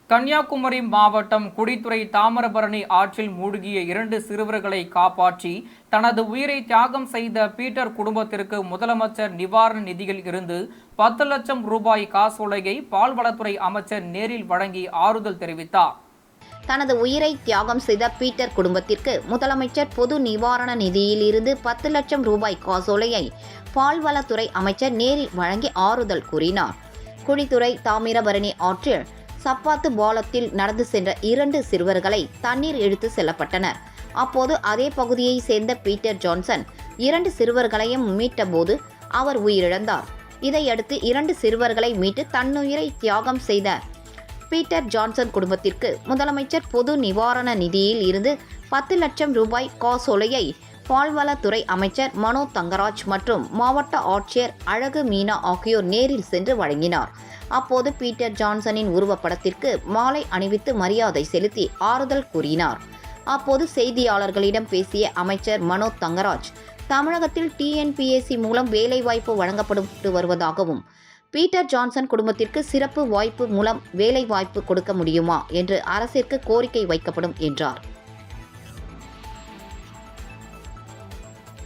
கன்னியாகுமரி மாவட்டம் குடித்துறை தாமிரபரணி ஆற்றில் மூழ்கிய 2 சிறுவர்களை காப்பாற்றி தனது உயிரை தியாகம் செய்த பீட்டர் குடும்பத்திற்கு முதலமைச்சர் நிவாரண நிதியில் இருந்து 10 லட்சம் ரூபாய் காசோலையை பால்வளத்துறை அமைச்சர் நேரில் வழங்கி ஆறுதல் தெரிவித்தார். தனது உயிரை தியாகம் செய்த பீட்டர் குடும்பத்திற்கு முதலமைச்சர் பொது நிவாரண நிதியில் இருந்து 10 லட்சம் ரூபாய் காசோலையை பால்வளத்துறை அமைச்சர் நேரில் வழங்கி ஆறுதல் கூறினார். குடித்துறை தாமிரபரணி ஆற்றில் சப்பாத்து பாலத்தில் நடந்து சென்ற 2 சிறுவர்களை தண்ணீர் இழுத்து செல்லப்பட்டனர். அப்போது அதே பகுதியை சேர்ந்த பீட்டர் ஜான்சன் 2 சிறுவர்களையும் மீட்டபோது அவர் உயிரிழந்தார். இதையடுத்து 2 சிறுவர்களை மீட்டு தன்னுயிரை தியாகம் செய்த பீட்டர் ஜான்சன் குடும்பத்திற்கு முதலமைச்சர் பொது நிவாரண நிதியில் இருந்து 10 லட்சம் ரூபாய் காசோலையை பால்வளத்துறை அமைச்சர் மனோ தங்கராஜ் மற்றும் மாவட்ட ஆட்சியர் அழகு மீனா ஆகியோர் நேரில் சென்று வழங்கினார். அப்போது பீட்டர் ஜான்சனின் உருவப்படத்திற்கு மாலை அணிவித்து மரியாதை செலுத்தி ஆறுதல் கூறினார். அப்போது செய்தியாளர்களிடம் பேசிய அமைச்சர் மனோ தங்கராஜ், தமிழகத்தில் TNPSC மூலம் வேலைவாய்ப்பு வழங்கப்பட்டு வருவதாகவும், பீட்டர் ஜான்சன் குடும்பத்திற்கு சிறப்பு வாய்ப்பு மூலம் வேலைவாய்ப்பு கொடுக்க முடியுமா என்று அரசிற்கு கோரிக்கை வைக்கப்படும் என்றார்.